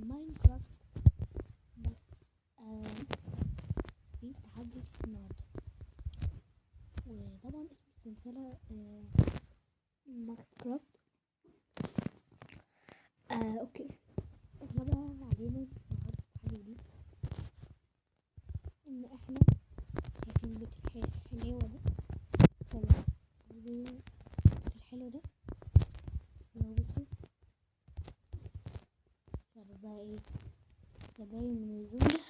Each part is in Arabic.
ماينكرافت. بس في تحدي النهاردة، وطبعا اسم السلسلة ماينكرافت. اوكي، احنا بقى علينا النهاردة التحدي جديد، ان احنا شايفين بيت الحلوة ده. تمام، البيت الحلو ده لو بصوا شغل بقى ايه زباين من الزومبيز.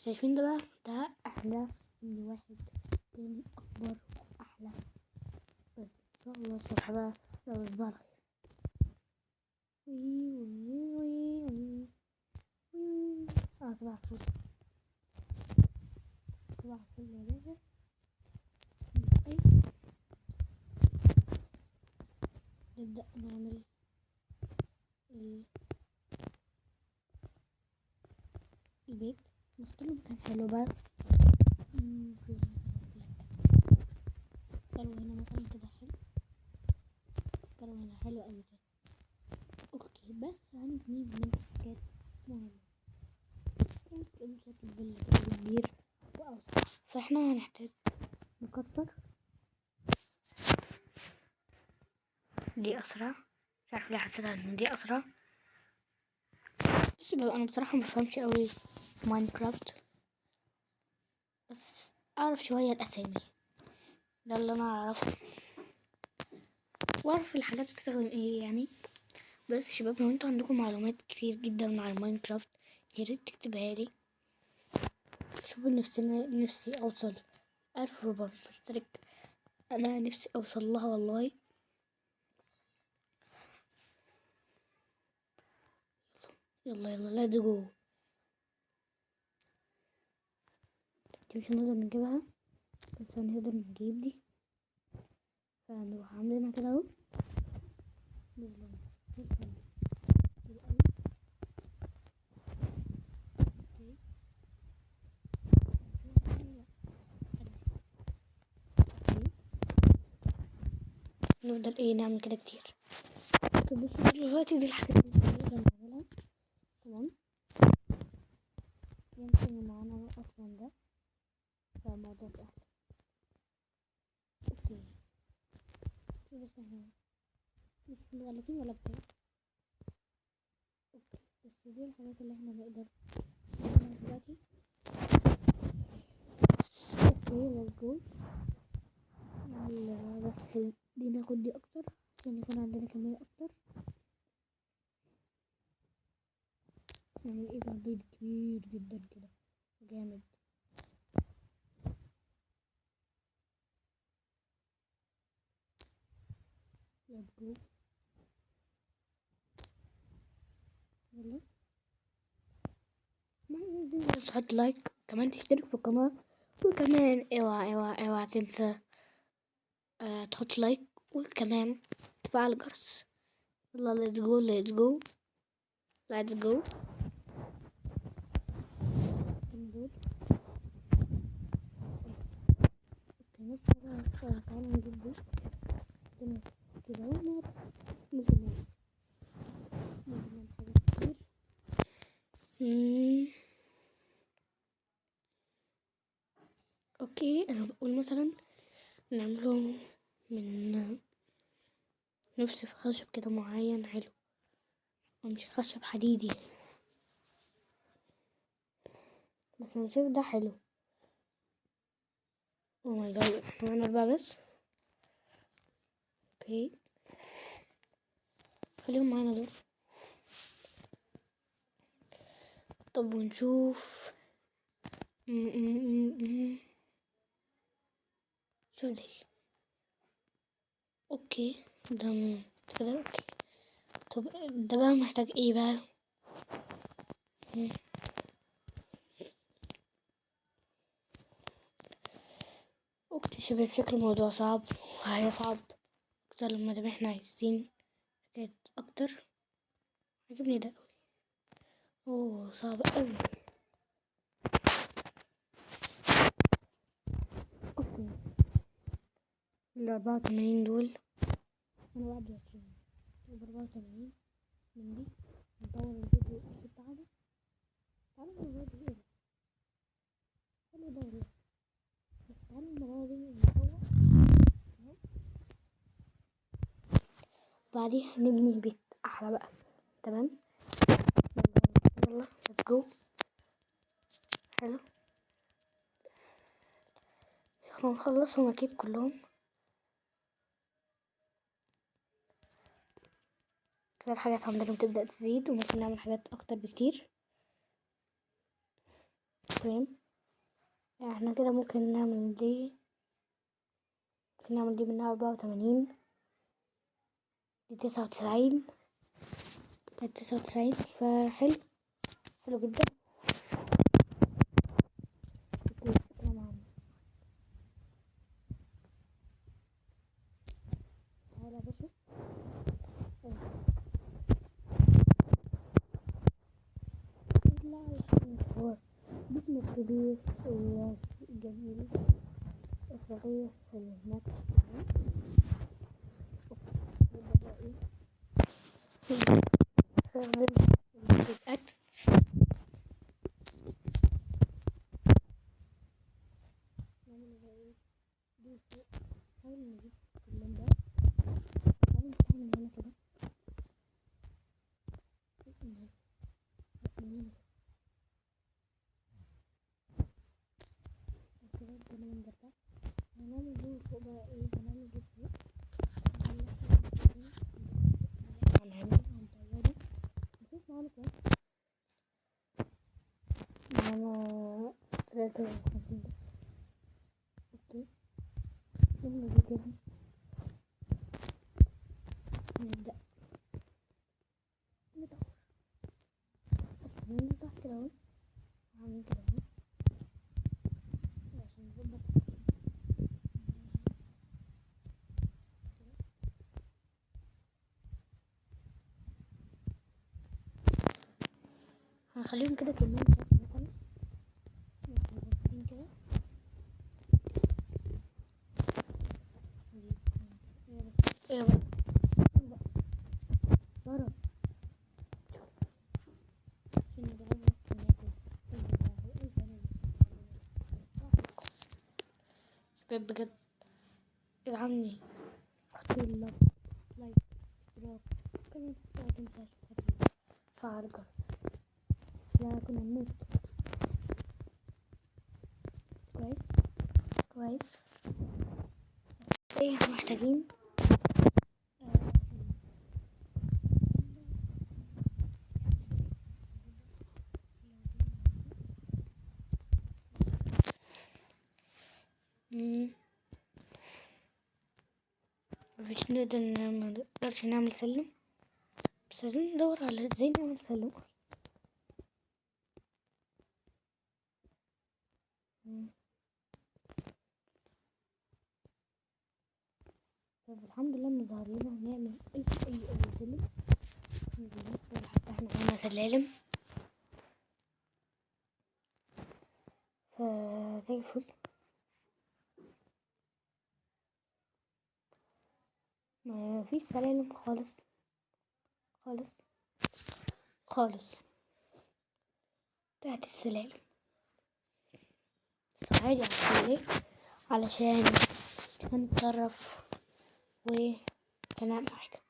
شايفين ده بقى، ده احلى من واحد تاني اكبر واحلى. بس ان شاء الله الصبح بقى لو صباح الخير. صباح الفل، صباح الفل يا باشا. طيب نبدأ نعمل البيت. نختار مكان حلو بقى. قالوا هنا مثلا كده حلو، قالوا هنا حلو اوي كده. اوكي، بس هنبني من حاجات مهمة. ممكن شكل فيلا كده كبير واوسع، فاحنا هنحتاج نكسر دي اسرع. مش عارف ليه حسيت ان دي اسرع، بس بقى انا بصراحة مفهمش اوي في ماينكرافت، بس اعرف شوية الاسامي، ده اللي انا اعرفه، واعرف الحاجات بتستخدم ايه يعني. بس شباب، لو انتوا عندكم معلومات كتير جدا عن ماينكرافت ياريت تكتبها لي. شوفوا، نفسي اوصل 1400 مشترك. انا نفسي اوصل لها والله. يلا يلا لا جو. دي مش هنقدر نجيبها، بس هنقدر نجيب دي، فهنروح عاملينها كده اهو. نظلم كتير قوي. نفضل ايه نعمل كده كتير. طب بصوا دلوقتي دي الحاجات اللي هنقدر نعملها. تمام، يمكن معانا اصلا ده، فالموضوع سهل. اوكي، شوف بس احنا مش مغلفين ولا بتاع. اوكي، بس دي الحاجات اللي احنا نقدر نعملها دلوقتي. اوكي ليتس جو. بس دي ناخد دي اكتر عشان يكون عندنا كمية اكتر. نعمل ايه بقى؟ بيض كبير جدا كده جامد. ليتس جو. يلا، ما تحط لايك كمان، تشترك في القناة، وكمان اوعى تنسى تحط لايك، وكمان تفعل الجرس. يلا ليتس جو ليتس جو ليتس جو. اوكي، تعالى نجيب دي كده ونقعد نزلنا حاجات كتير. اوكي، انا بقول مثلا نعمله من نفس خشب كده معين حلو، ومش خشب حديدي، بس انا شايف ده حلو. او ماي جاد، معانا 4 بس. اوكي، خليهم معانا دول. طب ونشوف. شوف دي. اوكي، ده كده اوكي. طب ده بقى محتاج ايه بقى؟ اوكي شباب، شكل الموضوع صعب، وهيصعب اكتر لما ده احنا عايزين حاجات اكتر. عجبني ده اوي. اوه صعب اوي. اوكي، 84 دول، انا 21 ب 84. من دي نطور الفيديو بتاعنا. تعالوا المرة دي ايه ده؟ حلو ده والله. بس تعالوا المرة دي نطور اهو، وبعديها نبني بيت احلى بقى. تمام، يلا ليتس جو. حلو، هنخلصهم اكيد كلهم كده. الحاجات عندنا بتبدأ تزيد وممكن نعمل حاجات اكتر بكتير. تمام، احنا كده ممكن نعمل دي، منها 84، دي 99، 99. فحلو، حلو جدا. شكرا معانا. تعالى يا باشا. لا هو بيتنا الكبير والجميل الصغير اللي هناك. نبدأ بقى ايه؟ نستخدم الأكل. نعمل بقى ايه؟ دي فوق، نحاول نجيب كلهم ده. نحاول نفتح من هنا كده، من هنا كده. كده ده المنظر ده. هنعمل دي فوق بقى ايه؟ هنعمل دي فوق. هنعمل هنطوره. نشوف معانا كام. معانا 53 بس. اوكي، نعمل دي كده. نبدأ ندور. ننزل تحت كده اهو، عاملين كده اهو عشان نظبط. هنخليهم كده كلهم شكل مثلا، مظبطين كده. ايه بقى برا عشان نجربها بجد بجد. ادعمني، حطي لايك، اشتراك، كمان ما تنساش تفعل الجرس. لا كنا نموت. كويس كويس. ايه محتاجين مش نقدر ما نقدرش نعمل سلم، بس عايزين ندور على ازاي نعمل سلم اصلا. طب الحمد لله ان ظهر لنا هنعمل اي سلم. حتى احنا عملنا سلالم زي الفل. ما فيش سلالم خالص خالص خالص تحت السلالم. بس عادي، عشان ليه؟ علشان هنتصرف وهنعمل حاجة.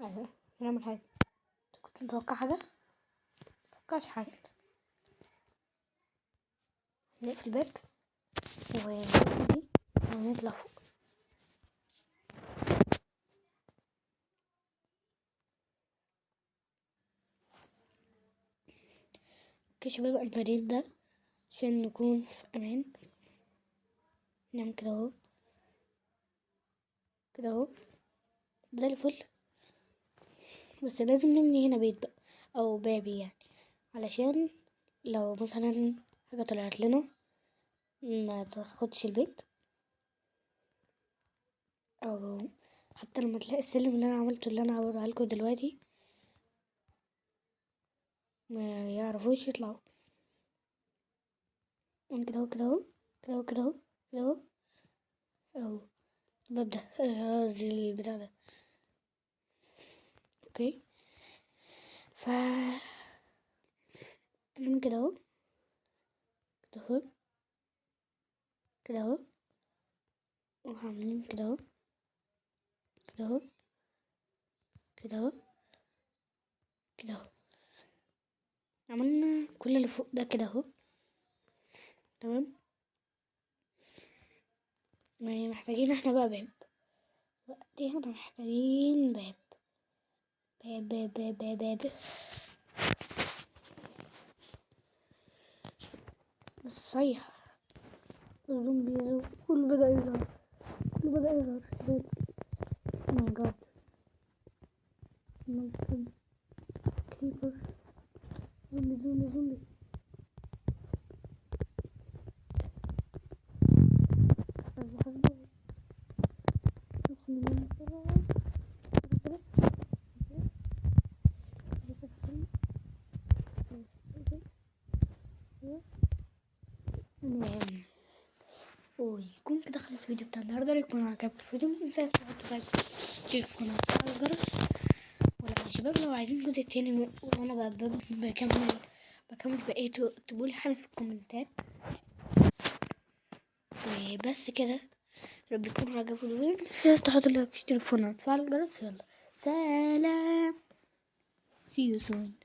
ايوه هنعمل حاجة. كنت متوقع حاجة؟ متوقعش حاجة. نقفل الباب ونطلع فوق. اوكي شباب، انا بديت ده عشان نكون في امان. نعمل كده اهو، كده اهو زي الفل. بس لازم نبني هنا بيت بقى او بابي يعني، علشان لو مثلا حاجة طلعت لنا ما تاخدش البيت، او حتى لما تلاقي السلم اللي انا عملته اللي انا هوريها لكم دلوقتي ما يعرفوش يطلعوا. انا كده اهو كده اهو كده اهو كده اهو كده اهو اهو. ببدأ قصدي البتاع ده. اوكي ف نعمل كده اهو، كده اهو، كده اهو، وعاملين كده اهو، كده اهو، كده اهو، كده اهو. عملنا كل اللي فوق ده كده اهو. تمام. محتاجين احنا بقى باب. دلوقتي احنا محتاجين باب. باب باب باب باب باب. بس صحيح الزومبي كله بدأ يظهر، كله بدأ يظهر شباب. او ماي جاد، ممكن كيبر. زومبي زومبي زومبي. حسبي حسبي. ندخل ننام بسرعة. كده كده كده كده. المهم، ويكون كده خلص الفيديو بتاع النهارده. يكون عجبك الفيديو متنساش تحطوا لايك، تشتركوا في القناة وتفعلوا الجرس. ولا يا شباب لو عايزين الجزء التاني وانا بكمل بقيته اكتبولي حالا في الكومنتات. وبس كده، رب يكون عجبكم الفيديو متنساش تحطوا لايك، تشتركوا في القناة وتفعلوا الجرس. يلا سلام، see you soon.